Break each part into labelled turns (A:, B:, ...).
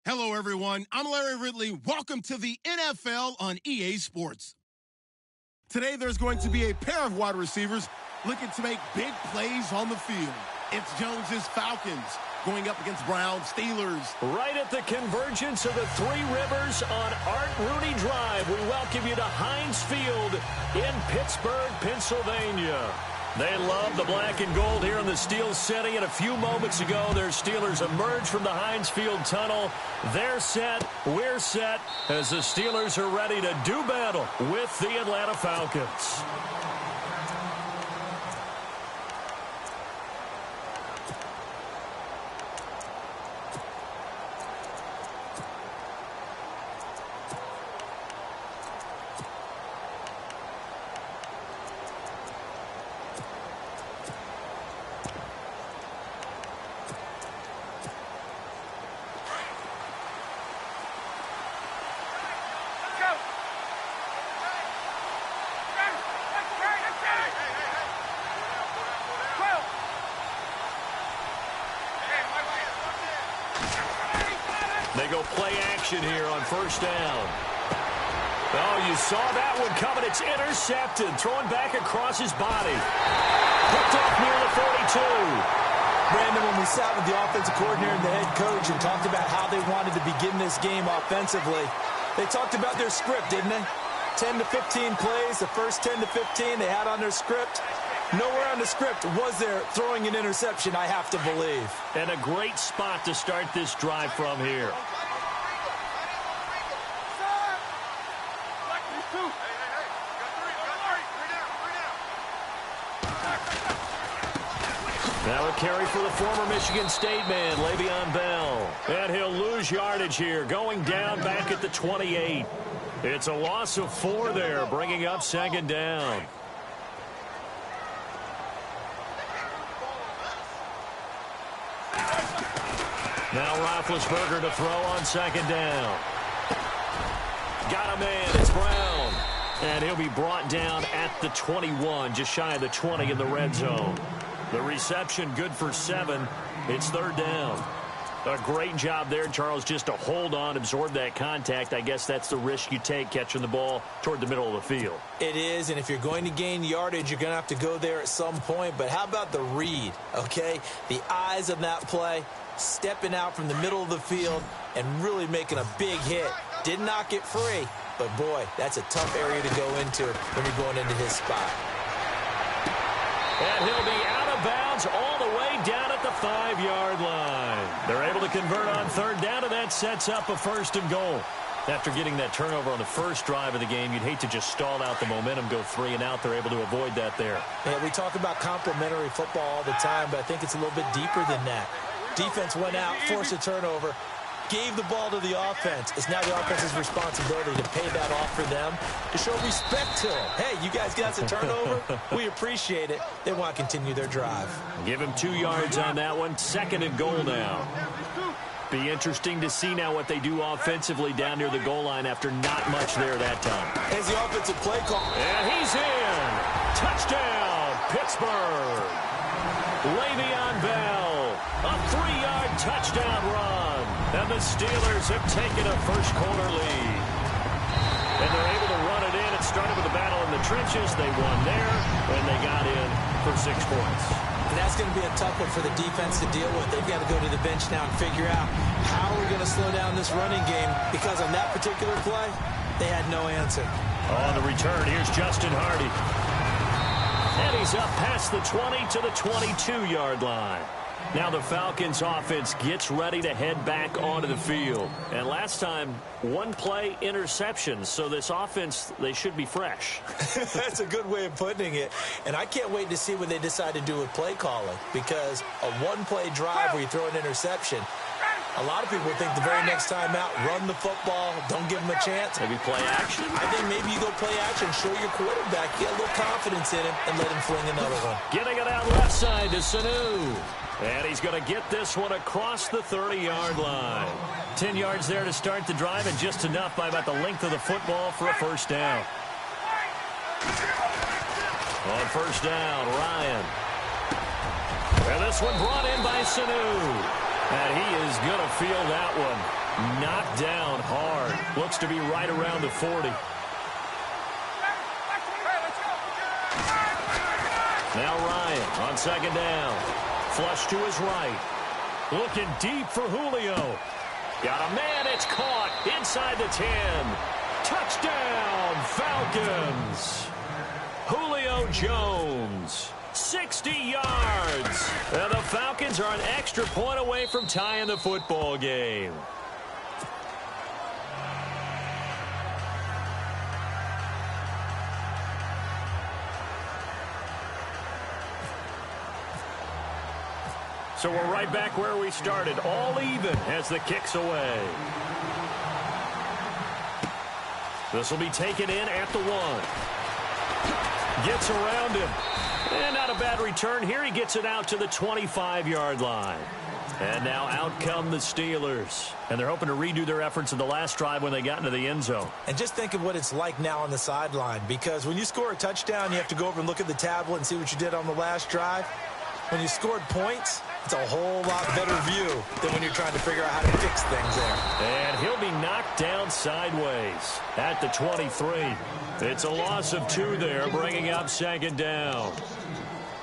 A: Hello, everyone. I'm Larry Ridley. Welcome to the NFL on EA Sports. Today, there's going to be a pair of wide receivers looking to make big plays on the field. It's Jones's Falcons going up against Brown's Steelers.
B: Right at the convergence of the Three Rivers on Art Rooney Drive, we welcome you to Heinz Field in Pittsburgh, Pennsylvania. They love the black and gold here in the Steel City, and a few moments ago, their Steelers emerged from the Heinz Field tunnel. They're set, we're set, as the Steelers are ready to do battle with the Atlanta Falcons. They go play action here on first down. Oh, you saw that one coming. It's intercepted. Throwing back across his body. Picked off near the 42.
C: Brandon, when we sat with the offensive coordinator and the head coach and talked about how they wanted to begin this game offensively, they talked about their script, didn't they? 10 to 15 plays, the first 10 to 15 they had on their script. Nowhere on the script was there throwing an interception, I have to believe.
B: And a great spot to start this drive from here. Now a carry for the former Michigan State man, Le'Veon Bell. And he'll lose yardage here, going down back at the 28. It's a loss of 4 there, bringing up second down. Now Roethlisberger to throw on second down. Got a man, it's Brown. And he'll be brought down at the 21, just shy of the 20 in the red zone. The reception good for 7. It's third down. A great job there, Charles, just to hold on, absorb that contact. I guess that's the risk you take catching the ball toward the middle of the field.
C: It is, and if you're going to gain yardage, you're going to have to go there at some point. But how about the read, okay? The eyes of that play, stepping out from the middle of the field and really making a big hit. Did not get free, but boy, that's a tough area to go into when you're going into his spot.
B: And he'll be out of bounds all the way down at the 5-yard line. They're able to convert on third down, and that sets up a first and goal. After getting that turnover on the first drive of the game, you'd hate to just stall out the momentum, go 3 and out. They're able to avoid that there.
C: Yeah, we talk about complementary football all the time, but I think it's a little bit deeper than that. Defense went out, forced a turnover, gave the ball to the offense. It's now the offense's responsibility to pay that off for them, to show respect to them. Hey, you guys got the turnover. We appreciate it. They want to continue their drive.
B: Give him 2 yards on that one. Second and goal now. Be interesting to see now what they do offensively down near the goal line after not much there that time.
C: Here's the offensive play call.
B: And he's in. Touchdown, Pittsburgh. Le'Veon Bell, a 3-yard touchdown run. And the Steelers have taken a first-quarter lead. And they're able to run it in. It started with a battle in the trenches. They won there, and they got in for 6 points.
C: And that's going to be a tough one for the defense to deal with. They've got to go to the bench now and figure out how we're going to slow down this running game, because on that particular play, they had no answer.
B: On the return, here's Justin Hardy. And he's up past the 20 to the 22-yard line. Now the Falcons offense gets ready to head back onto the field. And last time, 1 play interception. So this offense, they should be fresh.
C: That's a good way of putting it. And I can't wait to see what they decide to do with play calling. Because a 1-play drive where you throw an interception, a lot of people think the very next time out, run the football, don't give them a chance.
B: Maybe play action.
C: I think maybe you go play action, show your quarterback, get a little confidence in him, and let him fling another one.
B: Getting it out left side to Sanu. And he's going to get this one across the 30-yard line. 10 yards there to start the drive, and just enough by about the length of the football for a first down. On first down, Ryan. And this one brought in by Sanu. And he is going to field that one. Knocked down hard. Looks to be right around the 40. Now Ryan on second down. Flush to his right. Looking deep for Julio. Got a man. It's caught inside the 10. Touchdown, Falcons. Julio Jones, 60 yards. And the Falcons are an extra point away from tying the football game. So we're right back where we started, all even as the kick's away. This will be taken in at the 1. Gets around him. And not a bad return here. He gets it out to the 25-yard line. And now out come the Steelers. And they're hoping to redo their efforts in the last drive when they got into the end zone.
C: And just think of what it's like now on the sideline. Because when you score a touchdown, you have to go over and look at the tablet and see what you did on the last drive. When you scored points, it's a whole lot better view than when you're trying to figure out how to fix things there.
B: And he'll be knocked down sideways at the 23. It's a loss of 2 there, bringing up second down.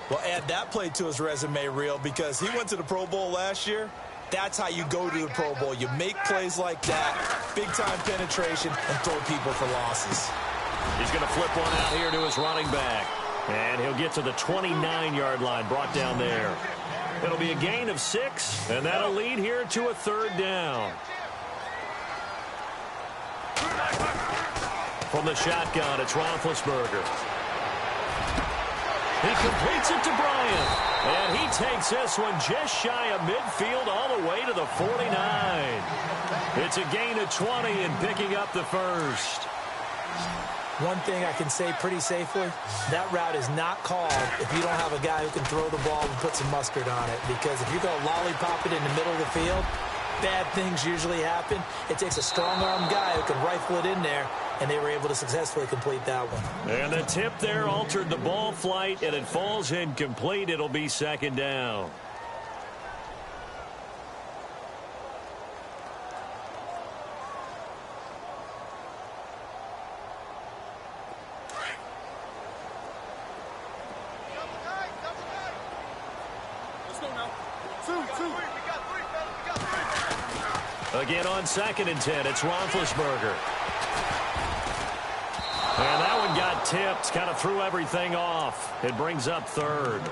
C: Well, add that play to his resume reel because he went to the Pro Bowl last year. That's how you go to the Pro Bowl. You make plays like that, big-time penetration, and throw people for losses.
B: He's going to flip one out here to his running back. And he'll get to the 29-yard line, brought down there. It'll be a gain of 6, and that'll lead here to a 3rd down. From the shotgun, it's Roethlisberger. He completes it to Bryant. And he takes this one just shy of midfield all the way to the 49. It's a gain of 20 and picking up the 1st.
C: One thing I can say pretty safely, that route is not called if you don't have a guy who can throw the ball and put some mustard on it. Because if you're going to lollipop it in the middle of the field, bad things usually happen. It takes a strong-arm guy who can rifle it in there, and they were able to successfully complete that one. And
B: the tip there altered the ball flight, and it falls incomplete. It'll be second down. Again on 2nd and 10, it's Roethlisberger. And that one got tipped, kind of threw everything off. It brings up 3rd.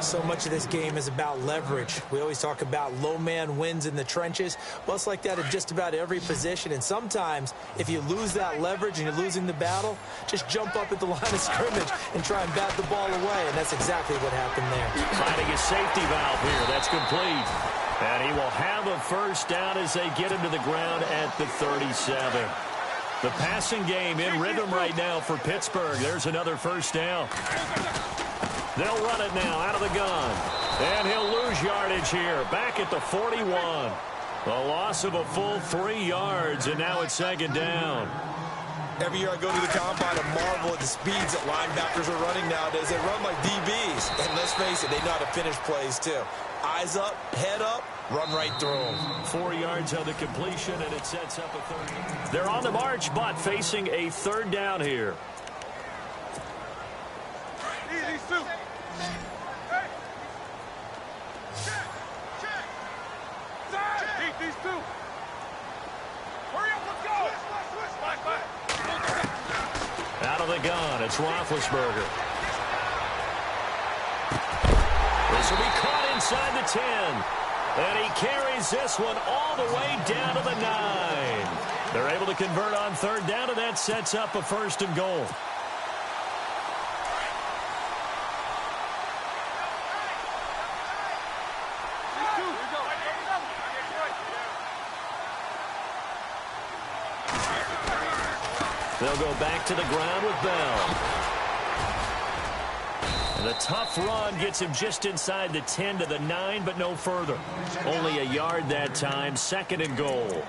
C: So much of this game is about leverage. We always talk about low man wins in the trenches. Well, it's like that in just about every position. And sometimes, if you lose that leverage and you're losing the battle, just jump up at the line of scrimmage and try and bat the ball away. And that's exactly what happened there.
B: Finding a safety valve here. That's complete. And he will have a 1st down as they get him to the ground at the 37. The passing game in rhythm right now for Pittsburgh. There's another 1st down. They'll run it now out of the gun. And he'll lose yardage here. Back at the 41. A loss of a full 3 yards, and now it's 2nd down.
C: Every year I go to the combine and marvel at the speeds that linebackers are running nowadays. They run like DBs. And let's face it, they know how to finish plays too. Eyes up, head up, run right through them.
B: 4 yards on the completion, and it sets up a 3rd. They're on the march, but facing a 3rd down here.
D: Easy, Sue. Keep these 2. Hurry up, let's go.
B: Out of the gun, it's Roethlisberger. This will be caught inside the 10. And he carries this one all the way down to the 9. They're able to convert on 3rd down, and that sets up a 1st and goal. They'll go back to the ground with Bell. And a tough run gets him just inside the 10 to the 9, but no further. Only a yard that time, 2nd and goal.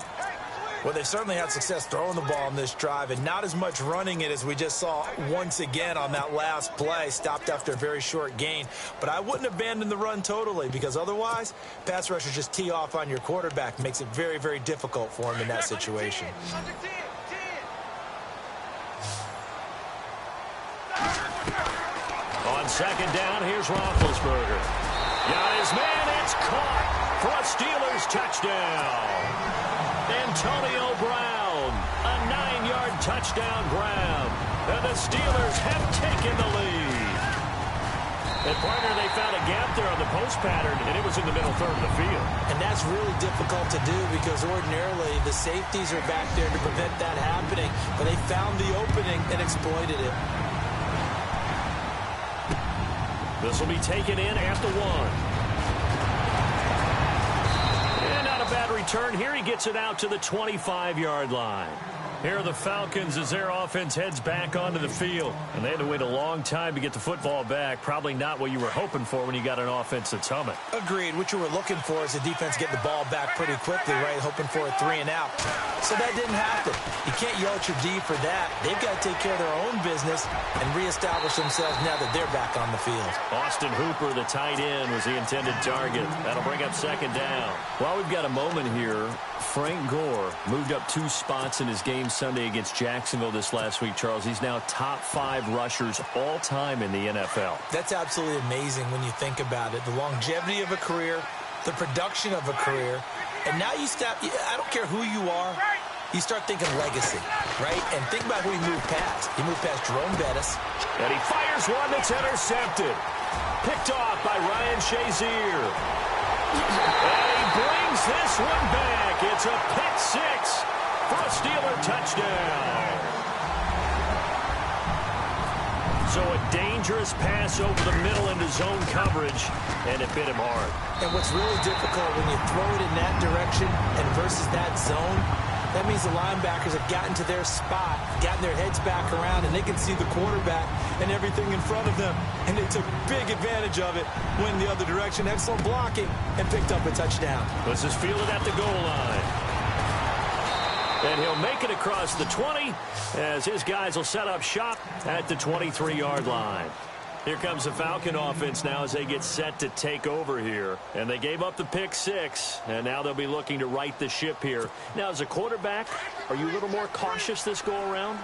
C: Well, they've certainly had success throwing the ball on this drive and not as much running it as we just saw once again on that last play. Stopped after a very short gain. But I wouldn't abandon the run totally because otherwise, pass rushers just tee off on your quarterback. Makes it very, very difficult for him in that situation.
B: On second down, here's Roethlisberger. Got his man, it's caught for a Steelers touchdown. Antonio Brown, a 9-yard touchdown grab. And the Steelers have taken the lead. And partner, they found a gap there on the post pattern, and it was in the middle third of the field.
C: And that's really difficult to do because ordinarily the safeties are back there to prevent that happening. But they found the opening and exploited it.
B: This will be taken in at the 1. And not a bad return. Here he gets it out to the 25-yard line. Here are the Falcons as their offense heads back onto the field. And they had to wait a long time to get the football back. Probably not what you were hoping for when you got an offense that's humming.
C: Agreed. What you were looking for is the defense getting the ball back pretty quickly, right? Hoping for a 3 and out. So that didn't happen. You can't yell at your D for that. They've got to take care of their own business and reestablish themselves now that they're back on the field.
B: Austin Hooper, the tight end, was the intended target. That'll bring up second down. Well, we've got a moment here. Frank Gore moved up 2 spots in his game Sunday against Jacksonville this last week, Charles. He's now top 5 rushers all time in the NFL.
C: That's absolutely amazing when you think about it. The longevity of a career, the production of a career, and now you stop. I don't care who you are. You start thinking legacy, right? And think about who he moved past. He moved past Jerome Bettis.
B: And he fires one that's intercepted. Picked off by Ryan Shazier. And he brings this one back. It's a pick 6 for a Steeler touchdown. So a dangerous pass over the middle into zone coverage, and it bit him hard.
C: And what's really difficult when you throw it in that direction and versus that zone, that means the linebackers have gotten to their spot, gotten their heads back around, and they can see the quarterback and everything in front of them. And they took big advantage of it, went the other direction, excellent blocking, and picked up a touchdown.
B: This is fielded at the goal line. And he'll make it across the 20 as his guys will set up shop at the 23-yard line. Here comes the Falcon offense now as they get set to take over here. And they gave up the pick 6, and now they'll be looking to right the ship here. Now, as a quarterback, are you a little more cautious this go-around?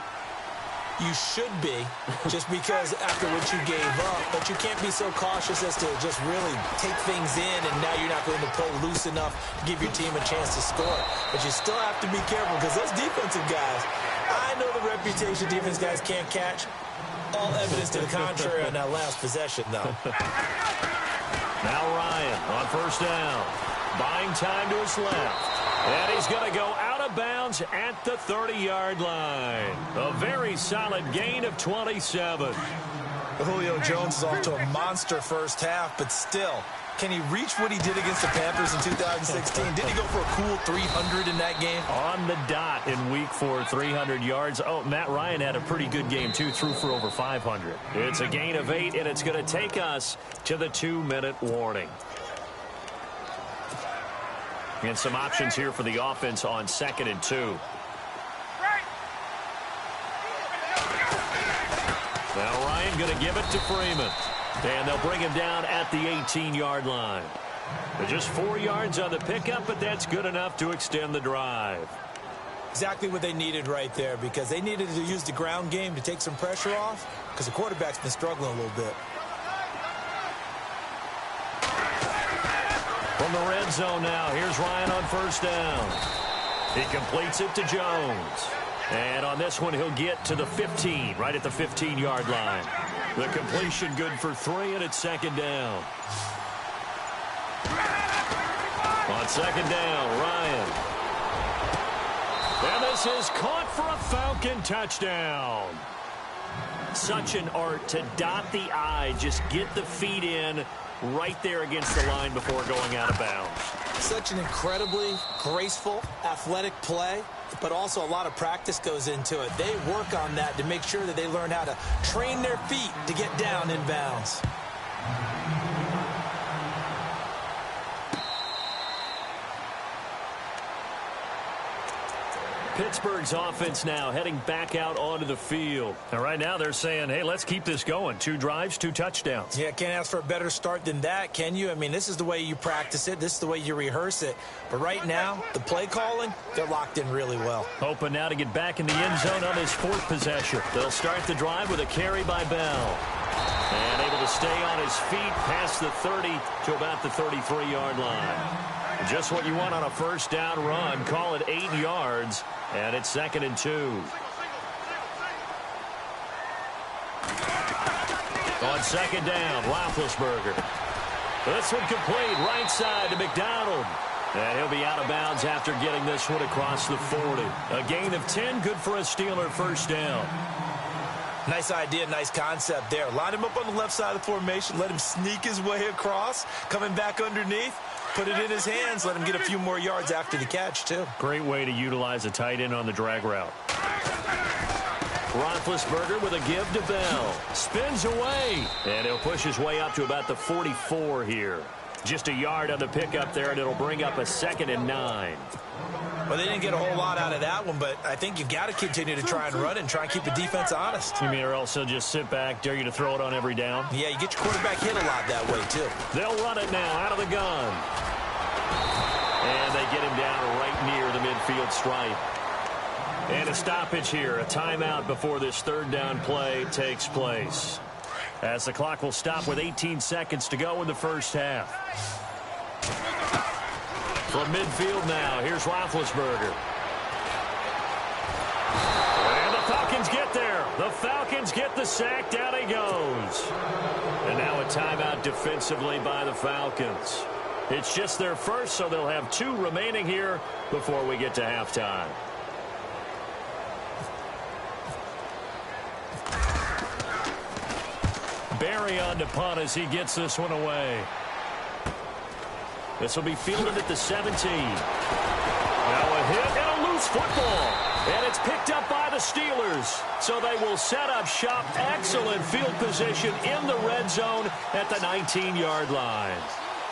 C: You should be, just because after what you gave up. But you can't be so cautious as to just really take things in, and now you're not going to play loose enough to give your team a chance to score. But you still have to be careful because those defensive guys, I know the reputation defense guys can't catch. All evidence to the contrary on that last possession, though.
B: Now Ryan on first down. Buying time to his left. And he's going to go out of bounds at the 30-yard line. A very solid gain of 27.
C: Julio Jones is off to a monster first half, but still, can he reach what he did against the Panthers in 2016? Did he go for a cool 300 in that game?
B: On the dot in week 4, 300 yards. Oh, Matt Ryan had a pretty good game, too, threw for over 500. It's a gain of 8, and it's going to take us to the 2-minute warning. And some options here for the offense on 2nd and 2. Now Ryan going to give it to Freeman. And they'll bring him down at the 18-yard line. They're just 4 yards on the pickup, but that's good enough to extend the drive.
C: Exactly what they needed right there, because they needed to use the ground game to take some pressure off, because the quarterback's been struggling a little bit.
B: From the red zone now, here's Ryan on first down. He completes it to Jones. And on this one, he'll get to the 15, right at the 15-yard line. The completion good for 3, and it's second down. On second down, Ryan. And this is caught for a Falcon touchdown. Such an art to dot the I, just get the feet in right there against the line before going out of bounds.
C: Such an incredibly graceful, athletic play, but also a lot of practice goes into it. They work on that to make sure that they learn how to train their feet to get down in bounds.
B: Pittsburgh's offense now heading back out onto the field. And right now they're saying, hey, let's keep this going. 2 drives, 2 touchdowns.
C: Yeah, can't ask for a better start than that, can you? I mean, this is the way you practice it. This is the way you rehearse it. But right now, the play calling, they're locked in really well.
B: Hoping now to get back in the end zone on his 4th possession. They'll start the drive with a carry by Bell. And able to stay on his feet past the 30 to about the 33-yard line. Just what you want on a first down run. Call it 8 yards. And it's 2nd and 2. On 2nd down, Roethlisberger. This one complete, right side to McDonald. And he'll be out of bounds after getting this one across the 40. A gain of 10, good for a Steeler first down.
C: Nice idea, nice concept there. Line him up on the left side of the formation, let him sneak his way across, coming back underneath. Put it in his hands, let him get a few more yards after the catch, too.
B: Great way to utilize a tight end on the drag route. Roethlisberger with a give to Bell. Spins away. And he'll push his way up to about the 44 here. Just a yard on the pickup there, and it'll bring up a 2nd and 9.
C: Well, they didn't get a whole lot out of that one, but I think you've got to continue to try and run it and try and keep the defense honest.
B: You mean, or else they'll just sit back, dare you to throw it on every down?
C: Yeah, you get your quarterback hit a lot that way, too.
B: They'll run it now out of the gun. And they get him down right near the midfield stripe. And a stoppage here, a timeout before this 3rd down play takes place. As the clock will stop with 18 seconds to go in the first half. From midfield now, here's Roethlisberger. And the Falcons get there. The Falcons get the sack. Down he goes. And now a timeout defensively by the Falcons. It's just their first, so they'll have 2 remaining here before we get to halftime. Barry on to punt as he gets this one away. This will be fielded at the 17. Now a hit and a loose football. And it's picked up by the Steelers. So they will set up shop. Excellent field position in the red zone at the 19-yard line.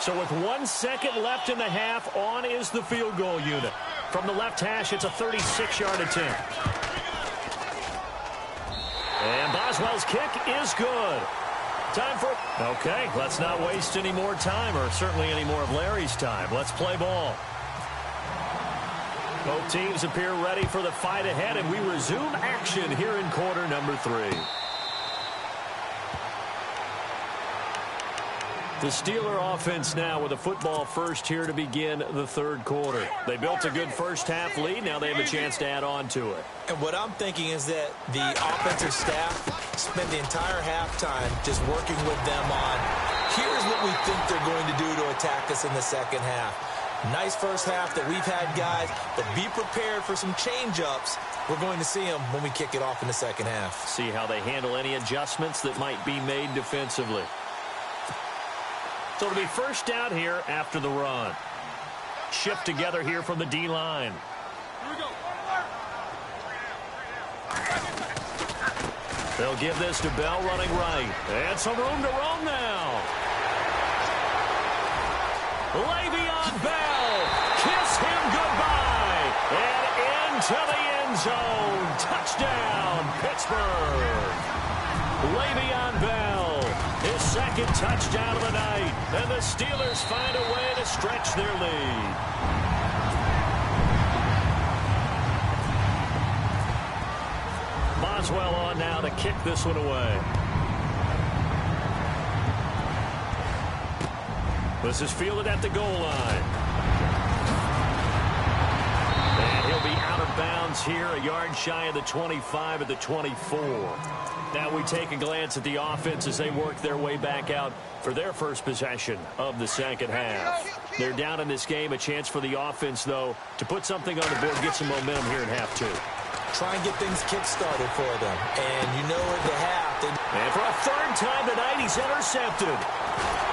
B: So with 1 second left in the half, on is the field goal unit. From the left hash, it's a 36-yard attempt. And Boswell's kick is good. Time for... Okay, let's not waste any more time, or certainly any more of Larry's time. Let's play ball. Both teams appear ready for the fight ahead, and we resume action here in quarter number 3. The Steeler offense now with a football first here to begin the 3rd quarter. They built a good first half lead. Now they have a chance to add on to it.
C: And what I'm thinking is that the offensive staff spent the entire halftime just working with them on, here's what we think they're going to do to attack us in the second half. Nice first half that we've had, guys, but be prepared for some change-ups. We're going to see them when we kick it off in the second half.
B: See how they handle any adjustments that might be made defensively. So it'll be first down here after the run. Shift together here from the D-line. They'll give this to Bell running right. And some room to roam now. Le'Veon Bell. Kiss him goodbye. And into the end zone. Touchdown, Pittsburgh. Le'Veon Bell. His 2nd touchdown of the night. And the Steelers find a way to stretch their lead. Boswell on now to kick this one away. This is fielded at the goal line. And he'll be out of bounds here, a yard shy of the 25 at the 24. Now we take a glance at the offense as they work their way back out for their first possession of the second half. They're down in this game. A chance for the offense, though, to put something on the board, get some momentum here in half 2.
C: Try and get things kick-started for them. And you know at the half.
B: And for a 3rd time tonight, he's intercepted.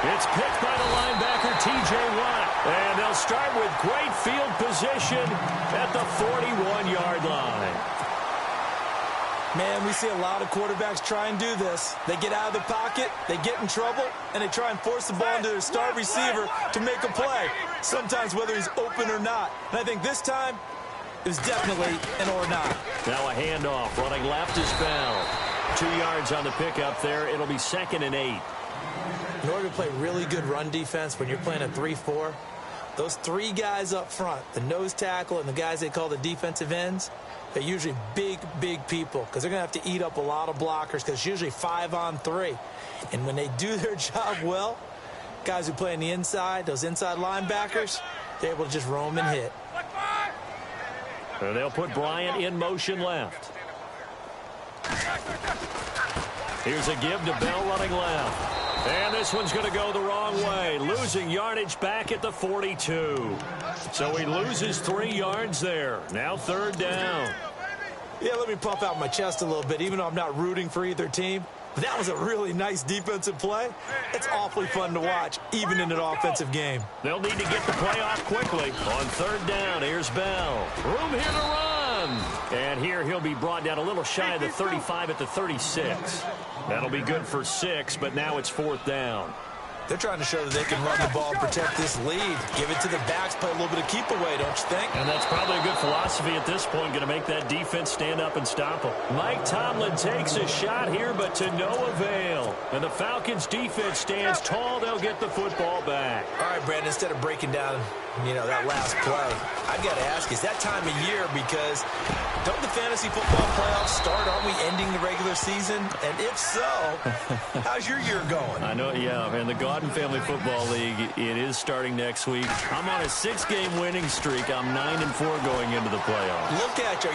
B: It's picked by the linebacker, T.J. Watt. And they'll start with great field position at the 41-yard line.
C: Man, we see a lot of quarterbacks try and do this. They get out of the pocket, they get in trouble, and they try and force the ball into their star receiver to make a play, sometimes whether he's open or not. And I think this time, It was definitely an or not.
B: Now a handoff. Running left is Bell. 2 yards on the pickup there. It'll be 2nd and 8.
C: In order to play really good run defense when you're playing a 3-4, those 3 guys up front, the nose tackle and the guys they call the defensive ends, they're usually big, big people because they're going to have to eat up a lot of blockers because it's usually 5-on-3. And when they do their job well, guys who play on the inside, those inside linebackers, they're able to just roam and hit.
B: And they'll put Bryant in motion left. Here's a give to Bell running left. And this one's going to go the wrong way. Losing yardage back at the 42. So he loses 3 yards there. Now 3rd down.
C: Yeah, let me puff out my chest a little bit, even though I'm not rooting for either team. But that was a really nice defensive play. It's awfully fun to watch, even in an offensive game.
B: They'll need to get the play off quickly. On 3rd down, here's Bell. Room here to run. And here he'll be brought down a little shy of the 35 at the 36. That'll be good for 6, but now it's 4th down.
C: They're trying to show that they can run the ball and protect this lead. Give it to the backs, play a little bit of keep away, don't you think?
B: And that's probably a good philosophy at this point, going to make that defense stand up and stop them. Mike Tomlin takes a shot here, but to no avail. And the Falcons defense stands tall. They'll get the football back.
C: All right, Brandon, instead of breaking down, that last play, I've got to ask, is that time of year? Because don't the fantasy football playoffs start? Aren't we ending the regular season? And if so, how's your year going?
B: I know, yeah, and the Godden Family Football League, it is starting next week. I'm on a 6-game winning streak. I'm 9-4 going into the playoffs.
C: Look at you.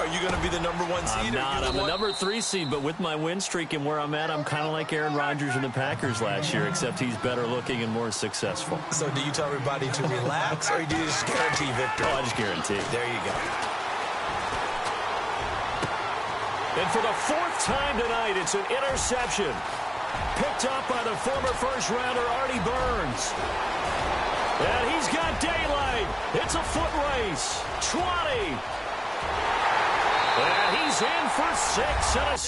C: Are you going to be the number 1 seed?
B: I'm not. I'm the number 3 seed, but with my win streak and where I'm at, I'm kind of like Aaron Rodgers and the Packers last year, except he's better looking and more successful.
C: So do you tell everybody to relax, or do you just guarantee victory?
B: Oh, I just guarantee.
C: There you go.
B: And for the 4th time tonight, it's an interception. Picked up by the former first-rounder Artie Burns. And he's got daylight. It's a foot race. 20. And he's in for 6 and a